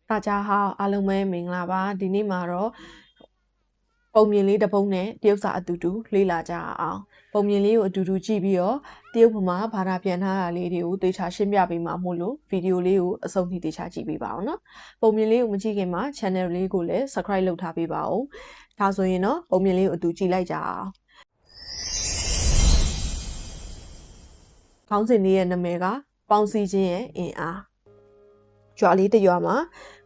大家好，အားလုံးပဲမင်္ဂလာပါဒီနေ့မှာတော့ပုံမြင်လေးတစ်ပုဒ်နဲ့တရုတ်စာအတူတူလေ့လာကြအောင်ပုံမြင်လေးကိုအတူတူကြည့်ပြီးတော့တရုတ်ဗမာဘာသာပြန်ထားတာလေးတွေကိုသေချာရှင်းပြပေးမှာမို့လို့ဗီဒီယိုလေးကိုအဆုံးထိသေချာကြည့်ပေးပါအောင်နော်ပုံမြင်လေးကိုမကြည့်ခင်မှာ channel လေးကိုလည်း subscribe လုပ်ထားပေးပါဦးဒါဆိုရင်တော့ပုံမြင်လေးကိုအတူကြည့်လိုက်ကြအောင်ခေါင်းစဉ်လေးရဲ့နာမည်ကပေါင်းစည်းခြင်းရဲ့အင်အားကြွားလေးတစ်ရွာမှာ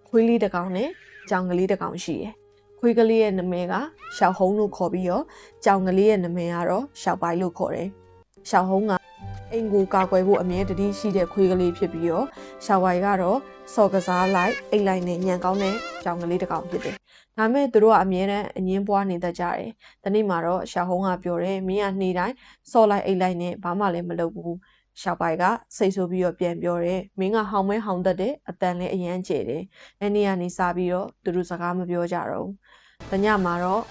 ခွေးလေးတစ်ကောင်နဲ့ကြောင်ကလေးတစ်ကောင်ရှိတယ်ခွေးကလေးရဲ့နာမည်ကရှောက်ဟုံးလို့ခေါ်ပြီးတော့ကြောင်ကလေးရဲ့နာမည်ကတော့ရှောက်ပိုင်းလို့ခေါ်တယ်ရှောက်ဟုံးကအိမ်ကိုကာကွယ်ဖို့အမြဲတမ်းရှိတဲ့ခွေးကလေးဖြစ်ပြီးတော့ရှောက်ပိုင်းကတော့စော်ကစားလိုက်အိတ်လိုက်နဲ့ညံကောင်းတဲ့ကြောင်ကလေးတစ်ကောင်ဖြစ်တယ်ဒါပေမဲ့သူတို့ကအမြဲတမ်းအငင်းပွားနေတတ်ကြတယ်ဒီနေ့မှာတော့ရှောက်ဟုံးကပြောတယ်မင်းကနေ့တိုင်းစော်လိုက်အိတ်လိုက်နဲ့ဘာမှလည်းမလုပ်ဘူးရှောက်ပိုင်ကစိတ်ဆိုးပြီးတော့ပြန်ပြောတယ်မင်းကဟောင်မဲဟောင်တတ်တယ်အတန်လည်းအရန်ကျဲတယ်အဲ့နေ့ကနေစပြီးတော့သူတို့စကားမပြောကြတော့ဘူးတညမှာတော့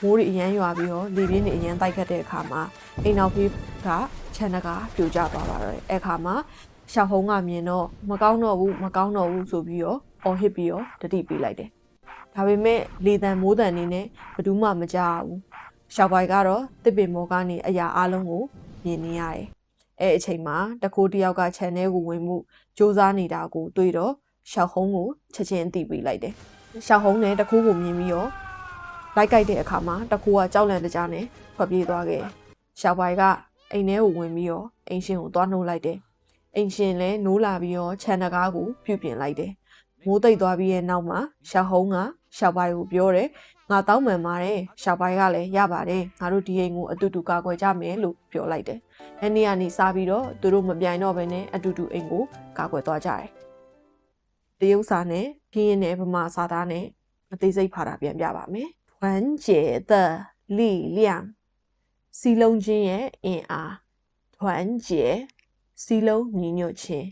မိုးတွေအရန်ရွာပြီးတော့လေပြင်းတွေအရန်တိုက်ခတ်တဲ့အခါမှာအိမ်နောက်ဖေးကခြံတကာပြိုကျသွားပါတော့အဲ့အခါမှာရှောက်ဟုံးကမြင်တော့မကောင်းတော့ဘူးဆိုပြီးတော့အော်ဟစ်ပြီးတော့တတိပေးလိုက်တယ်ဒါပေမဲ့လေတံမိုးတံနေနဲ့ဘယ်သူမှမကြားဘူးရှောက်ပိုင်ကတော့တစ်ပင်မောကနေအရာအလုံးကိုမြင်နေရတယ်အဲ့အချိန်မှာတခိုးတယောက်ကခြံထဲကိုဝင်မှုစူးစမ်းနေတာကိုတွေ့တော့ရှောက်ဟုံးကိုချက်ချင်းသိပေးလိုက်တယ်။ရှောက်ဟုံးနဲ့တခိုးကိုမြင်ပြီးတော့လိုက်ကြိုက်တဲ့အခါမှာတခိုးကကြောက်လန့်တကြားနဲ့ထွက်ပြေးသွားခဲ့။ရှောက်ပိုင်ကအိမ်ထဲကိုဝင်ပြီးတော့အိမ်ရှင်ကိုသွားနှိုးလိုက်တယ်။အိမ်ရှင်လည်းနိုးလာပြီးတော့ခြံတကားကိုပြုတ်ပြင်လိုက်တယ်။မိုးသိပ်သွားပြီးရဲ့နောက်မှာရှောက်ဟုံးကရှောက်ပိုင်ကိုပြောတယ်ငါတောင်းပန်ပါတယ်ရှောက်ပိုင်ကလည်းရပါတယ်ငါတို့ဒီအိမ်ကိုအတူတူကာကွယ်ကြမယ်လို့ပြောလိုက်တယ်။အဲ့နေ့ကနေစပြီးတော့သူတို့မပြိုင်တော့ဘဲနဲ့အတူတူအိမ်ကိုကာကွယ်သွားကြတယ်။တရုတ်စာနဲ့ခင်းရင်နဲ့ဗမာစာသားနဲ့အသေးစိတ်ဖာတာပြန်ပြပါမယ်။团结的力量စီလုံးချင်းရဲ့အင်အား团结စီလုံးညီညွတ်ခြင်း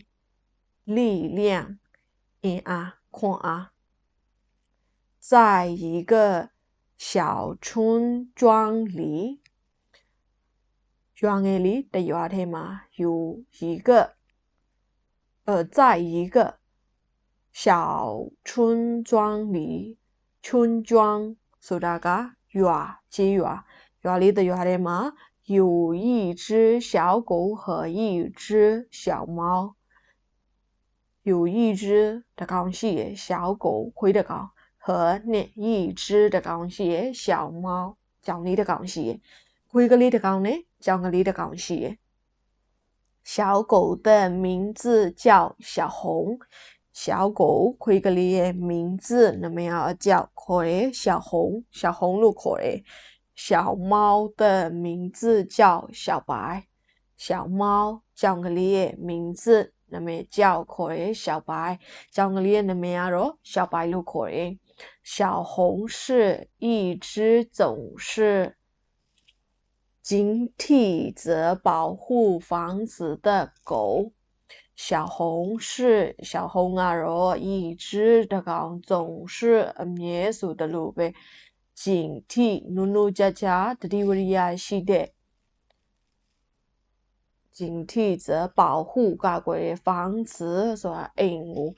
力量အင်အားခွန်အား在一个小村庄里ရွာငယ်လေးတရွာထဲမှာ有一个在一个小村庄里村庄ဆိုတာကရွာကျေးရွာလေးတရွာထဲမှာ有一只小狗和一只小猫有一只တကောင်ရှိရယ်小狗ခွေးတကောင်和နဲ့一只တကောင်ရှိရယ်小猫ကြောင်လေးတကောင်ရှိရယ်ခွေးကလေးတကောင်နဲ့ကြောင်ကလေးတကောင်ရှိရယ်小狗的名字叫小红小狗ခွေးကလေးရဲ့名字နာမည်အကြောက်ခေါ်တယ်小红လို့ခေါ်တယ်小猫的名字叫小白小猫ကြောင်ကလေးရဲ့名字နာမည်ကြောက်ခေါ်တယ်小白ကြောင်ကလေးရဲ့နာမည်ကတော့小白လို့ခေါ်တယ်小红是一只总是警惕着保护房子的狗小红是小红ကတော့一只တကောင်總是အမြဲဆိုတလို့ပဲ警惕နုနုကြကြတတိဝရိယရှိတဲ့警惕着保护ကာကွယ်တဲ့房子ဆိုတာအိမ်ကို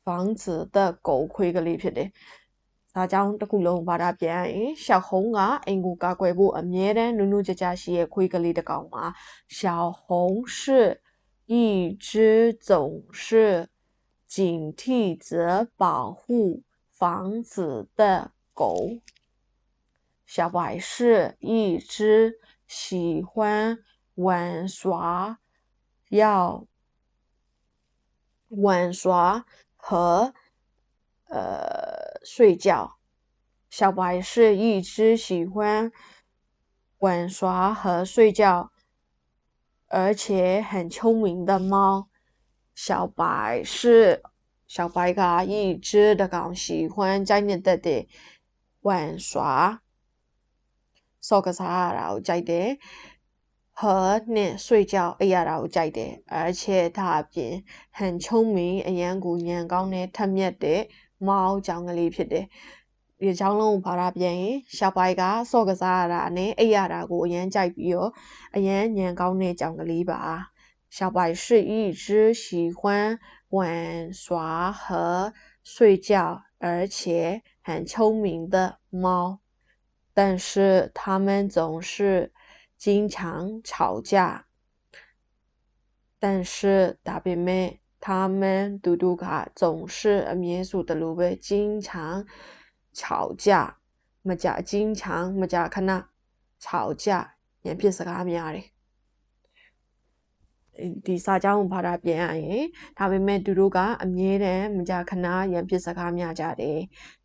房子的狗ခွေးကလေးဖြစ်တယ်ဒါကြောင့်တစ်ခုလုံးဘာသာပြန်ရင်小红ကအိမ်ကိုကာကွယ်ဖို့အမြဲတမ်းနုနုကြကြရှိရဲ့ခွေးကလေးတစ်ကောင်မှာ小红是一只总是警惕着保护房子的狗小白是一只喜欢玩耍和睡觉小白是一只喜欢玩耍和睡觉而且很聪明的猫小白က一只တကောင်喜欢ကြိုက်နေတဲ့玩耍စောကစားရတာကိုကြိုက်တယ်和နဲ့睡觉အိပ်ရတာကိုကြိုက်တယ်而且它အပြင်很聪明အရန်ကိုဉာဏ်ကောင်းတဲ့ထက်မြက်တဲ့မောင်ကြောင်ကလေးဖြစ်တယ်ဒီအကြောင်းလုံးကိုဘာသာပြန်ရင်ရှောက်ပိုင်ကစော့ကစားရတာနဲ့အိပ်ရတာကိုအရန်ကြိုက်ပြီးတော့အရန်ဉာဏ်ကောင်းတဲ့ကြောင်ကလေးပါ小白是一只喜欢玩耍和睡觉，而且很聪明的猫，但是它们总是经常吵架。但是ဒါပေမဲ့他们တူတူက总是အမြဲဆိုသလိုပဲ经常吵架经常မကြာခဏ吵架ရန်ဖြစ်စကားများတယ်ဒီစာကြောင်းကိုဘာသာပြန်ရရင်ဒါပေမဲ့သူတို့ကအမြဲတမ်းမကြာခဏရန်ဖြစ်စကားများကြတယ်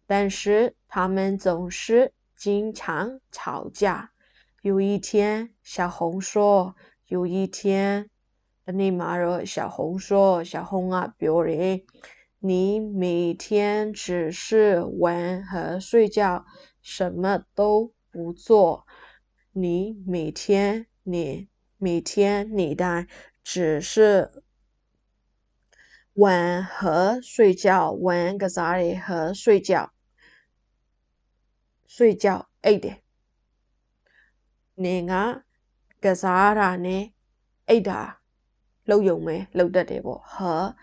但是他们总是经常吵架有一天小红说有一天တနေ့မှာတော့小红说小红ကပြောတယ်你每天只是玩和睡觉什么都不做你每天你တိုင်း只是玩和睡觉玩ကစားတယ်和睡觉အိတ်တယ်နင်ကကစားတာနဲ့အိတ်တာလုပ်ယုံပဲလုပ်တတ်တယ်ပေါ့和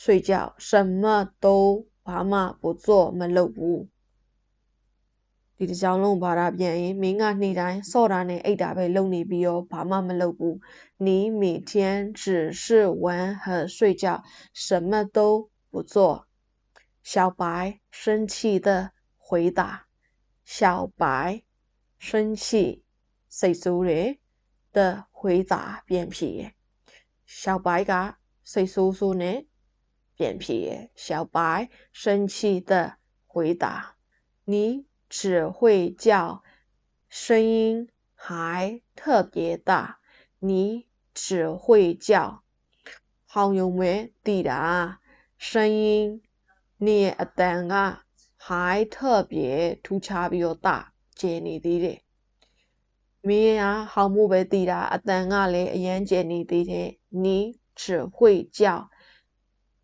睡觉什么都ဘာမှ不做မလုပ်ဘူးဒီတစ်ကြောင်းလုံးဘာသာပြန်ရင်မင်းကနေ့တိုင်းစော့တာနဲ့အိတ်တာပဲလုပ်နေပြီးတော့ဘာမှမလုပ်ဘူး你每天只是玩和睡觉什么都不做小白生气的回答小白生气စိတ်ဆိုးတယ်的回答ပြန်ဖြေရ小白ကစိတ်ဆိုးဆိုးနဲ့ပြန်ဖြေရ小白生气的回答你只会叫声音还特别大你只会叫ဟောင်းယုံပဲတည်တာ声音你အတန်က还特别ထူးခြားပြီးတော့大ကျနေသေးတယ်မင်းကဟောင်းမှုပဲတည်တာအတန်ကလည်းအရန်ကျနေသေးတယ်你只会叫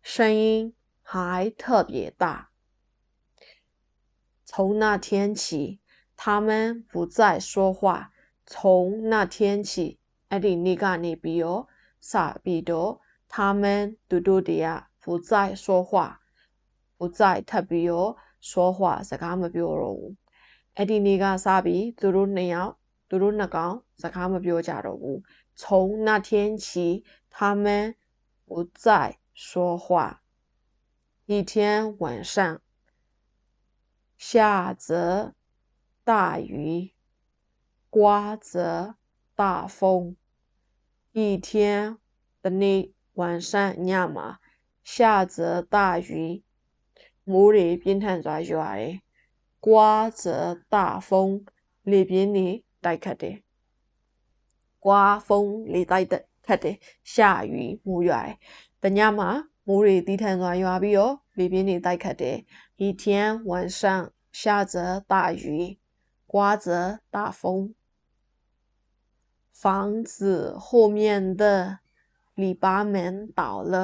声音还特别大从那天起他们不再说话从那天起အဲ့ဒီနေ့ကနေပြီးတော့စပြီးတော့他们တူတူတွေက不再说话不再ထပ်ပြီးတော့说话စကားမပြောတော့ဘူးအဲ့ဒီနေ့ကစပြီးသူတို့နှစ်ယောက်သူတို့နှစ်ကောင်စကားမပြောကြတော့ဘူး从那天起他们不再说话一天晚上下着大雨刮着大风一天的နေ့晚上ညမှာ下着大雨မိုးတွေပြင်းထန်စွာရွာတယ်刮着大风လေပြင်းတွေတိုက်ခတ်တယ်刮风လေတိုက်ခတ်တယ်下雨မိုးရွာတယ်တညမှာမိုးတွေတီးထန်စွာရွာပြီးတော့လေပြင်းတွေတိုက်ခတ်တယ်一天晚上下着大雨刮着大风房子后面的篱笆门倒了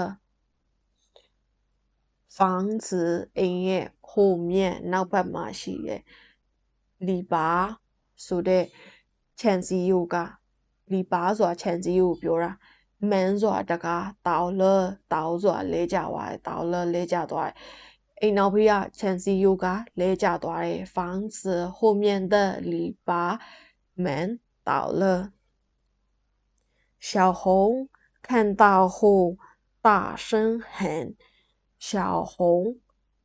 房子အိမ်ရဲ့后面နောက်ဘက်မှာရှိတဲ့篱笆ဆိုတဲ့ခြံစည်းရိုးက篱笆ဆိုတာခြံစည်းရိုးပြောတာ门ဆိုတာတကား倒了倒ဆိုတာလဲကျသွားတယ်倒了လဲကျသွားတယ်အိမ်နောက်ဖေးကခြံစည်းရိုးကလဲကျသွားတယ်房子后面的篱笆门倒了小红看到后大声喊小红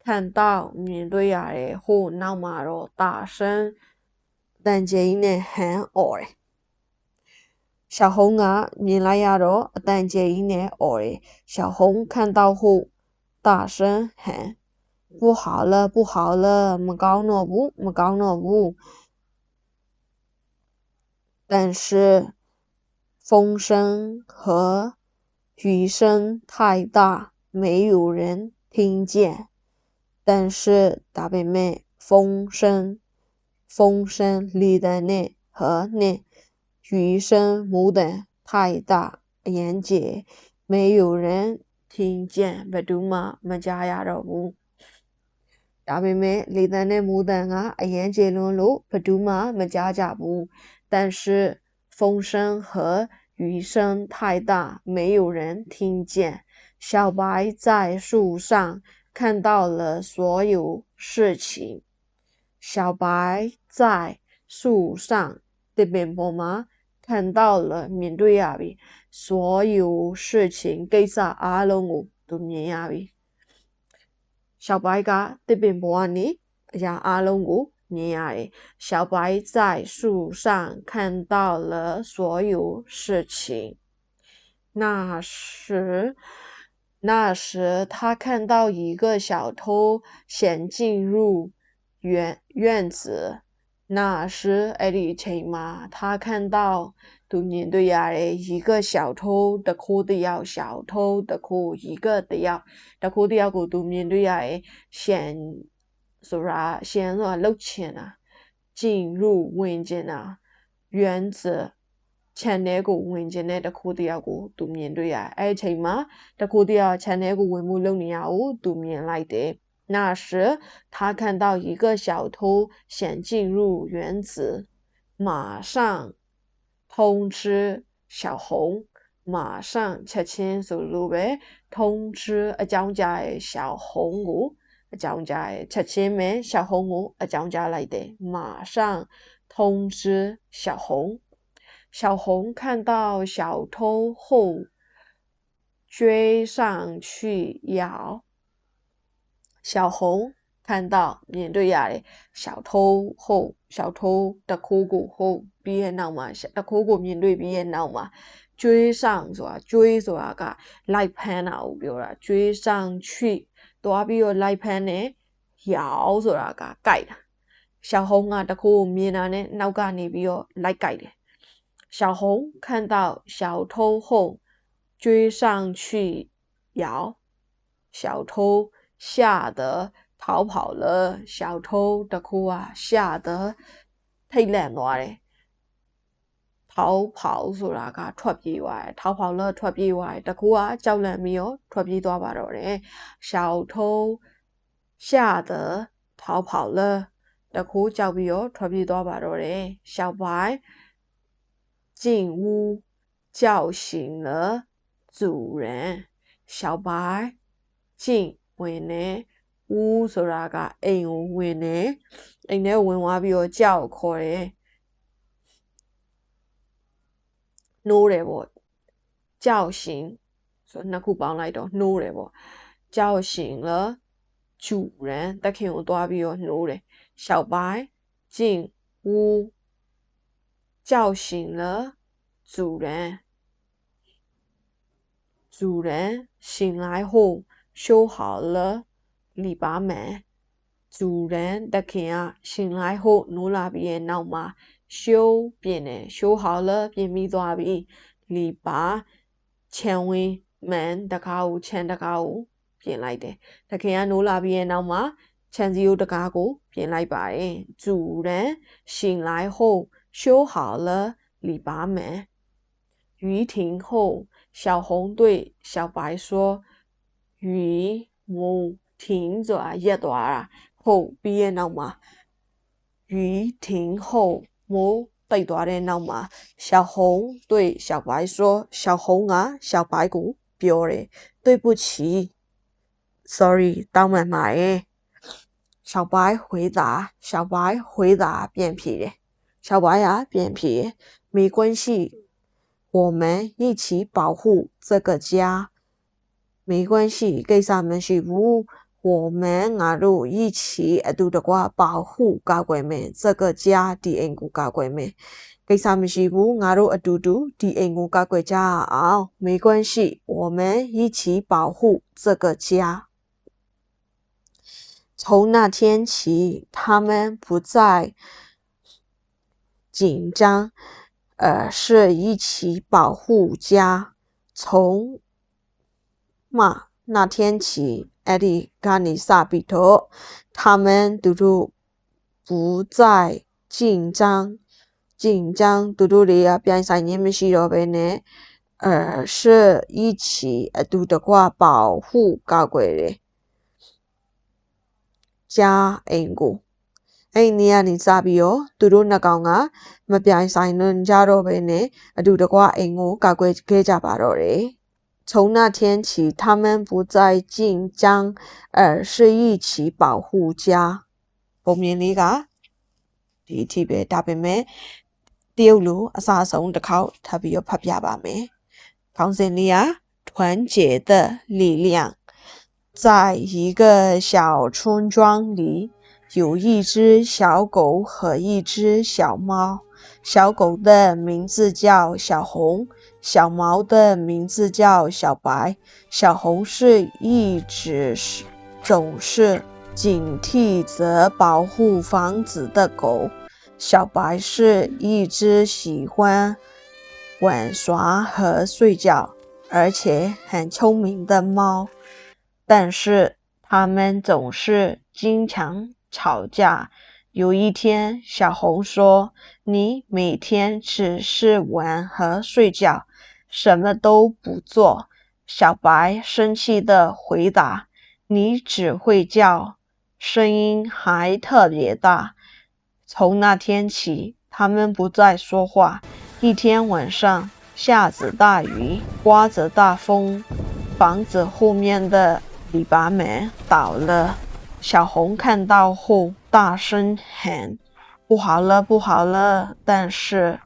看到မြင်တွေ့ရတယ်ဟိုနောက်မှာတော့大声တန်ကျိန်းနဲ့ဟန်អော်တယ်小红ကမြင်လိုက်ရတော့အတန်ကျိန်းနဲ့អော်တယ်小红看到后大声喊不好了不好了မကောင်းတော့ဘူးမကောင်းတော့ဘူး但是风声和雨声太大没有人听见但是ဒါပေမဲ့风声လေတံနဲ့和နဲ့雨声မိုးတံ太大အရန်ကျ没有人听见ဘယ်သူမှမကြားရတော့ဘူးဒါပေမဲ့လေတံနဲ့မိုးတံကအရန်ကျလွန်းလို့ဘယ်သူမှမကြားကြဘူး但是风声和雨声太大没有人听见小白在树上看到了所有事情。小白在树上这边ပေါ်မှာ看到了မြင်တွေ့ရပြီ所有事情ကိစ္စအားလုံးကိုသူမြင်ရပြီ小白က这边ပေါ်ကနေအရာအားလုံးကိုမြင်ရတယ်小白在树上看到了所有事情那时他看到一个小偷想进入院子那时အဲ့ဒီအချိန်မှာ他看到သူမြင်တွေ့ရတယ်一个小偷တခိုးတစ်ယောက်小偷တခိုး一个တစ်ယောက်တခိုးတစ်ယောက်ကိုသူမြင်တွေ့ရတယ်想ဆိုတာလှုပ်ချင်တာ进入ဝင်ကျင်တာ院子ခြံထဲကိုဝင်ကျင်တဲ့တခိုးတစ်ယောက်ကိုသူမြင်တွေ့ရတယ်အဲ့ဒီအချိန်မှာတခိုးတစ်ယောက်ခြံထဲကိုဝင်မှုလုပ်နေရကိုသူမြင်လိုက်တယ်那时他看到一个小偷想进入园子马上通知小红马上ချက်ချင်းဆိုလိုပဲ通知အကြောင်းကြားရဲ့小红ကိုအကြောင်းကြားရဲ့ချက်ချင်းပဲ小红ကိုအကြောင်းကြားလိုက်တယ်马上通知小红小红看到小偷后追上去咬小红看到မြင်တွေ့ရတယ်小偷后小偷တခိုးကိုဟုတ်ပြီးရဲ့နောက်မှာတခိုးကိုမြင်တွေ့ပြီးရဲ့နောက်မှာ追上ဆိုတာ追ဆိုတာကလိုက်ဖမ်းတာကိုပြောတာ追上去သွားပြီးတော့လိုက်ဖမ်းတယ်咬ဆိုတာကကြိုက်တာ小红ကတခိုးကိုမြင်တာနဲ့နောက်ကနေပြီးတော့လိုက်ကြိုက်တယ်小红看到小偷后追上去咬小偷吓得逃跑了小偷တခိုးက吓得ထိတ်လန့်သွားတယ်逃跑ဆိုတာကထွက်ပြေးသွားတယ်逃跑了ထွက်ပြေးသွားတယ်တခိုးကကြောက်လန့်ပြီးတော့ထွက်ပြေးသွားပါတော့တယ်小偷吓得逃跑了တခိုးကြောက်ပြီးတော့ထွက်ပြေးသွားပါတော့တယ်小白进屋叫醒了主人小白进ဝင်နေဦးဆိုတာကအိမ်ကိုဝင်နေအိမ်ထဲဝင်သွားပြီးတော့ကြောက်ခေါ်တယ်နိုးတယ်ပေါ့ကြောက်醒ဆိုနှစ်ခုပေါင်းလိုက်တော့နိုးတယ်ပေါ့ကြောက်醒了主人တခင်ကိုသွားပြီးတော့နိုးတယ်小白进屋叫醒了主人主人醒来后修好了篱笆门主人တခင်က醒来后နိုးလာပြီးရဲ့နောက်မှာ修ပြင်တယ်修好了ပြင်ပြီးသွားပြီ篱笆ခြံဝင်း门တကားကိုခြံတကားကိုပြင်လိုက်တယ်တခင်ကနိုးလာပြီးရဲ့နောက်မှာခြံစည်းရိုးတကားကိုပြင်လိုက်ပါတယ်主人醒来后修好了篱笆门雨停后小红对小白说雨冇停咗ရပ်သွားတာဟုတ်ပြီးရဲ့နောက်မှာ雨停后冇ပိတ်သွားတဲ့နောက်မှာ小红对小白说小红က小白ကိုပြောတယ်对不起 sorry တောင်းပန်ပါတယ်小白回答ပြန်ဖြေတယ်小白ကပြန်ဖြေ没关系我们一起保护这个家没关系ကိစ္စမရှိဘူး我们ငါတို့一起အတူတကွ保护ကာကွယ်မယ်这个家ဒီအိမ်ကိုကာကွယ်မယ်ကိစ္စမရှိဘူးငါတို့အတူတူဒီအိမ်ကိုကာကွယ်ကြအောင်没关系我们一起保护这个家从那天起他们不再紧张是一起保护家从那天起အဲ့ဒီကနေစပြီးတော့他们သူတို့不再紧张သူတို့တွေကပြိုင်ဆိုင်ခြင်းမရှိတော့ဘဲနဲ့是一起အတူတကွ保护ကာကွယ်တယ်家အိမ်ကိုအဲ့ဒီနေရာနေစပြီးတော့သူတို့နှစ်ကောင်ကမပြိုင်ဆိုင်လွန်ကြတော့ဘဲနဲ့အတူတကွအိမ်ကိုကာကွယ်ခဲ့ကြပါတော့တယ်从那天起，他们不再紧张，而是一起保护家。ပုံမြင်လေးကဒီအထိပဲဒါပေမဲ့တရုတ်လိုအစားဆုံးတစ်ခေါက်ထပ်ပြီးတော့ဖတ်ပြပါမယ်။ခေါင်းစဉ်လေးက团结的力量。在一个小村庄里，有一只小狗和一只小猫。小狗的名字叫小红，小猫的名字叫小白。小红是一直总是警惕着保护房子的狗，小白是一只喜欢玩耍和睡觉，而且很聪明的猫。但是他们总是经常吵架。有一天，小红说：“你每天只是玩和睡觉，什么都不做。”小白生气地回答：“你只会叫，声音还特别大。”从那天起，他们不再说话。一天晚上，下着大雨，刮着大风，房子后面的篱笆门倒了。小红看到后大声喊：“不好了，不好了！”但是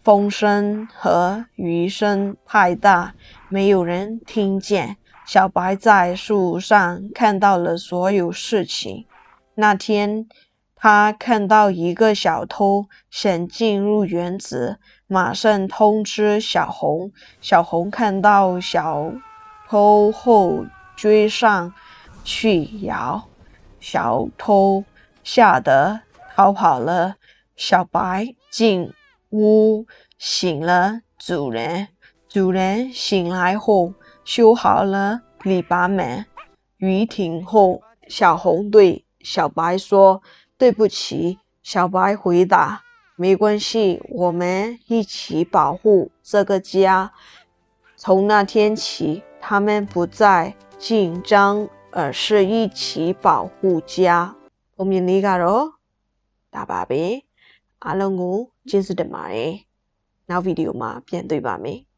风声和雨声太大，没有人听见。小白在树上看到了所有事情。那天他看到一个小偷想进入园子，马上通知小红。小红看到小偷后追上去咬，小偷吓得逃跑了。小白进屋醒了主人，主人醒来后修好了篱笆门。雨停后，小红对小白说：“对不起。”小白回答：“没关系，我们一起保护这个家。”从那天起，他们不再紧张，而是一起保护家。ပုံမြင်လေးကတော့ဒါပါပဲ။အားလုံးကိုကျေးဇူးတင်ပါတယ်။နောက်ဗီဒီယိုမှာပြန်တွေ့ပါမယ်။